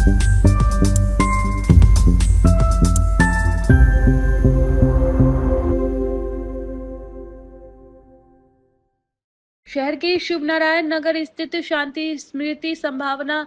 शहर के शुभनारायण नगर स्थित शांति स्मृति संभावना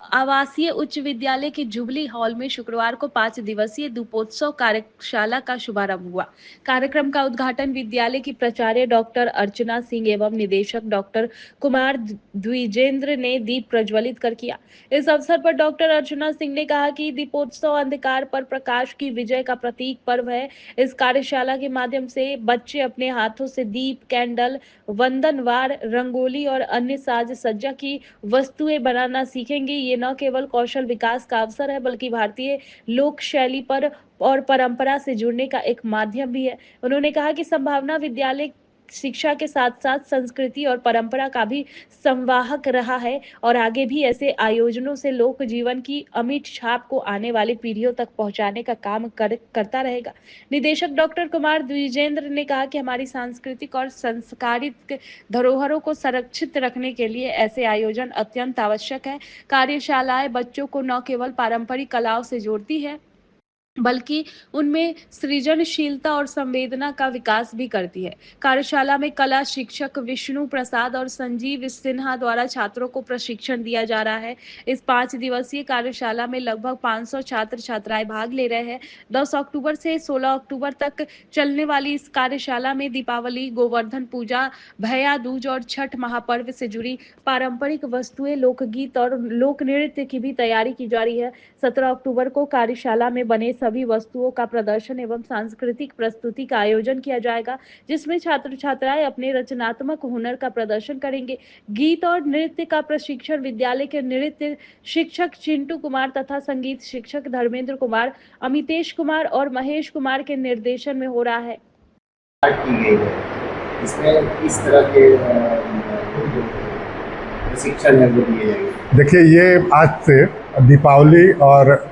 आवासीय उच्च विद्यालय के जुबली हॉल में शुक्रवार को 5 दिवसीय दीपोत्सव कार्यशाला का शुभारंभ हुआ। कार्यक्रम का उद्घाटन विद्यालय की प्राचार्य डॉक्टर अर्चना सिंह एवं निदेशक डॉक्टर कुमार द्विजेंद्र ने दीप प्रज्वलित कर किया। इस अवसर पर डॉक्टर अर्चना सिंह ने कहा कि दीपोत्सव अंधकार पर प्रकाश की विजय का प्रतीक पर्व है। इस कार्यशाला के माध्यम से बच्चे अपने हाथों से दीप, कैंडल, वंदनवार, रंगोली और अन्य साज सज्जा की वस्तुएं बनाना सीखेंगे। ये न केवल कौशल विकास का अवसर है बल्कि भारतीय लोक शैली पर और परंपरा से जुड़ने का एक माध्यम भी है। उन्होंने कहा कि संभावना विद्यालय शिक्षा के साथ साथ संस्कृति और परंपरा का भी संवाहक रहा है और आगे भी ऐसे आयोजनों से लोक जीवन की अमिट छाप को आने वाली पीढ़ियों तक पहुंचाने का काम करता रहेगा। निदेशक डॉक्टर कुमार द्विजेंद्र ने कहा कि हमारी सांस्कृतिक और संस्कारिक धरोहरों को संरक्षित रखने के लिए ऐसे आयोजन अत्यंत आवश्यक है। कार्यशालाएं बच्चों को न केवल पारंपरिक कलाओं से जोड़ती है बल्कि उनमें सृजनशीलता और संवेदना का विकास भी करती है। कार्यशाला में कला शिक्षक विष्णु प्रसाद और संजीव सिन्हा द्वारा छात्रों को प्रशिक्षण दिया जा रहा है। इस 5 दिवसीय कार्यशाला में लगभग 500 छात्र छात्राएं भाग ले रहे हैं। 10 अक्टूबर से 16 अक्टूबर तक चलने वाली इस कार्यशाला में दीपावली, गोवर्धन पूजा, भैया दूज और छठ महापर्व से जुड़ी पारंपरिक वस्तुएं, लोकगीत और लोक नृत्य की भी तैयारी की जा रही है। 17 अक्टूबर को कार्यशाला में बने सभी वस्तुओं का प्रदर्शन एवं सांस्कृतिक प्रस्तुति का आयोजन किया जाएगा, जिसमें छात्र छात्राएं अपने रचनात्मक हुनर का प्रदर्शन करेंगे। गीत और नृत्य का प्रशिक्षण विद्यालय के नृत्य शिक्षक चिंटू कुमार तथा संगीत शिक्षक धर्मेंद्र कुमार, अमितेश कुमार और महेश कुमार के निर्देशन में हो रहा है। इसमें इस तरह के प्रशिक्षण है वो दिए जाएंगे। देखिए, ये आज से दीपावली और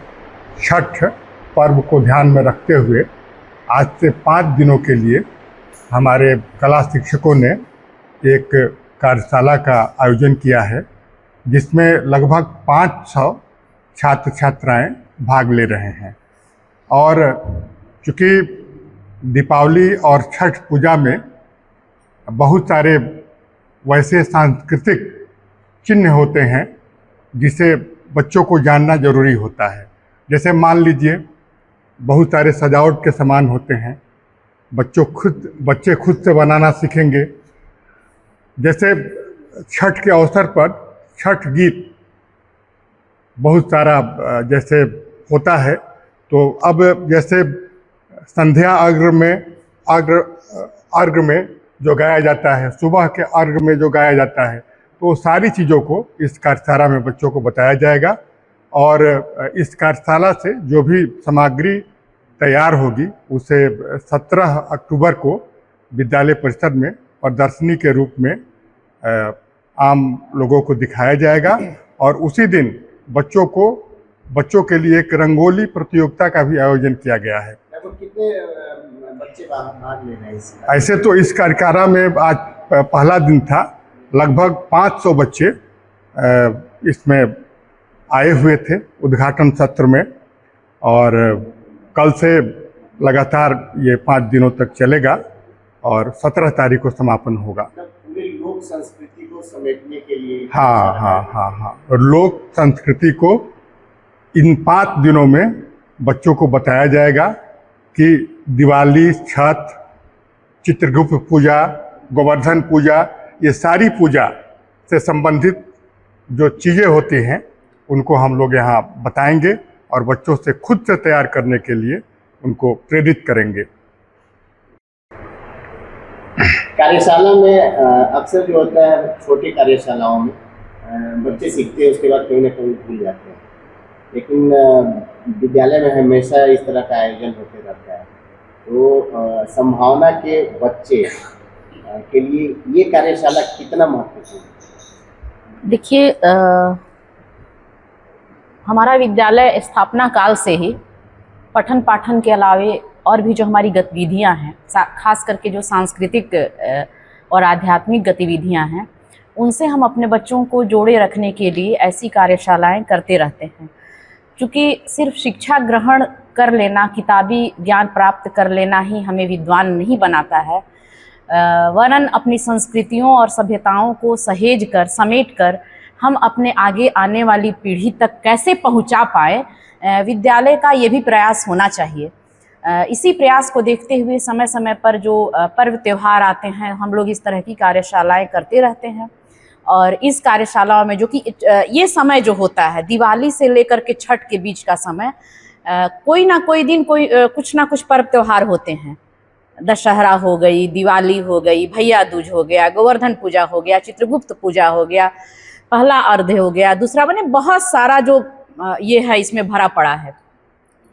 छठ पर्व को ध्यान में रखते हुए आज से 5 दिनों के लिए हमारे कला शिक्षकों ने एक कार्यशाला का आयोजन किया है, जिसमें लगभग 500 छात्र छात्राएं भाग ले रहे हैं। और चूँकि दीपावली और छठ पूजा में बहुत सारे वैसे सांस्कृतिक चिन्ह होते हैं जिसे बच्चों को जानना जरूरी होता है। जैसे मान लीजिए, बहुत सारे सजावट के सामान होते हैं, बच्चे खुद से बनाना सीखेंगे। जैसे छठ के अवसर पर छठ गीत बहुत सारा जैसे होता है, तो अब जैसे संध्या अर्घ में जो गाया जाता है, सुबह के अर्घ में जो गाया जाता है, तो सारी चीज़ों को इस कार्यशाला में बच्चों को बताया जाएगा। और इस कार्यशाला से जो भी सामग्री तैयार होगी उसे 17 अक्टूबर को विद्यालय परिसर में प्रदर्शनी के रूप में आम लोगों को दिखाया जाएगा। और उसी दिन बच्चों के लिए एक रंगोली प्रतियोगिता का भी आयोजन किया गया है। तो कितने बच्चे भाग ले रहे हैं? ऐसे तो इस कार्यशाला में आज पहला दिन था, लगभग 500 बच्चे इसमें आए हुए थे उद्घाटन सत्र में। और कल से लगातार ये 5 दिनों तक चलेगा और 17 तारीख को समापन होगा। पूरे लोक संस्कृति को समेटने के लिए। हाँ। और लोक संस्कृति को इन 5 दिनों में बच्चों को बताया जाएगा कि दिवाली, छठ, चित्रगुप्त पूजा, गोवर्धन पूजा, ये सारी पूजा से संबंधित जो चीज़ें होती हैं उनको हम लोग यहाँ बताएंगे और बच्चों से खुद से तैयार करने के लिए उनको प्रेरित करेंगे। कार्यशाला में अक्सर जो होता है, छोटी कार्यशालाओं में बच्चे सीखते हैं, उसके बाद कहीं ना कहीं भूल जाते हैं, लेकिन विद्यालय में हमेशा इस तरह का आयोजन होते रहता है। तो संभावना के बच्चे के लिए ये कार्यशाला कितना महत्वपूर्ण है? देखिए, हमारा विद्यालय स्थापना काल से ही पठन पाठन के अलावे और भी जो हमारी गतिविधियां हैं, खास करके जो सांस्कृतिक और आध्यात्मिक गतिविधियां हैं, उनसे हम अपने बच्चों को जोड़े रखने के लिए ऐसी कार्यशालाएं करते रहते हैं। चूँकि सिर्फ शिक्षा ग्रहण कर लेना, किताबी ज्ञान प्राप्त कर लेना ही हमें विद्वान नहीं बनाता है, वरन अपनी संस्कृतियों और सभ्यताओं को सहेज कर, समेट कर हम अपने आगे आने वाली पीढ़ी तक कैसे पहुंचा पाए, विद्यालय का ये भी प्रयास होना चाहिए। इसी प्रयास को देखते हुए समय समय पर जो पर्व त्यौहार आते हैं, हम लोग इस तरह की कार्यशालाएं करते रहते हैं। और इस कार्यशालाओं में जो कि ये समय जो होता है दिवाली से लेकर के छठ के बीच का समय, कोई ना कोई दिन कुछ ना कुछ पर्व त्यौहार होते हैं। दशहरा हो गई, दिवाली हो गई, भैया दूज हो गया, गोवर्धन पूजा हो गया, चित्रगुप्त पूजा हो गया, पहला अर्घ हो गया, दूसरा बने बहुत सारा जो ये है इसमें भरा पड़ा है।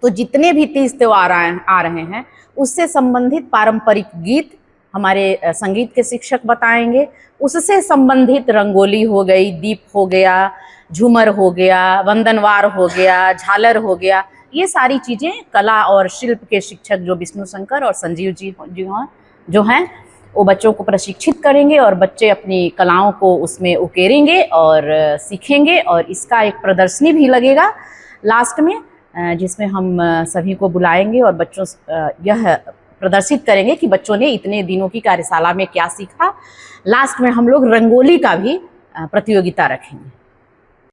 तो जितने भी तीज त्यौहार आ रहे हैं उससे संबंधित पारंपरिक गीत हमारे संगीत के शिक्षक बताएंगे। उससे संबंधित रंगोली हो गई, दीप हो गया, झूमर हो गया, वंदनवार हो गया, झालर हो गया, ये सारी चीज़ें कला और शिल्प के शिक्षक जो विष्णु शंकर और संजीव जी जो हैं वो बच्चों को प्रशिक्षित करेंगे और बच्चे अपनी कलाओं को उसमें उकेरेंगे और सीखेंगे। और इसका एक प्रदर्शनी भी लगेगा लास्ट में, जिसमें हम सभी को बुलाएंगे और बच्चों यह प्रदर्शित करेंगे कि बच्चों ने इतने दिनों की कार्यशाला में क्या सीखा। लास्ट में हम लोग रंगोली का भी प्रतियोगिता रखेंगे।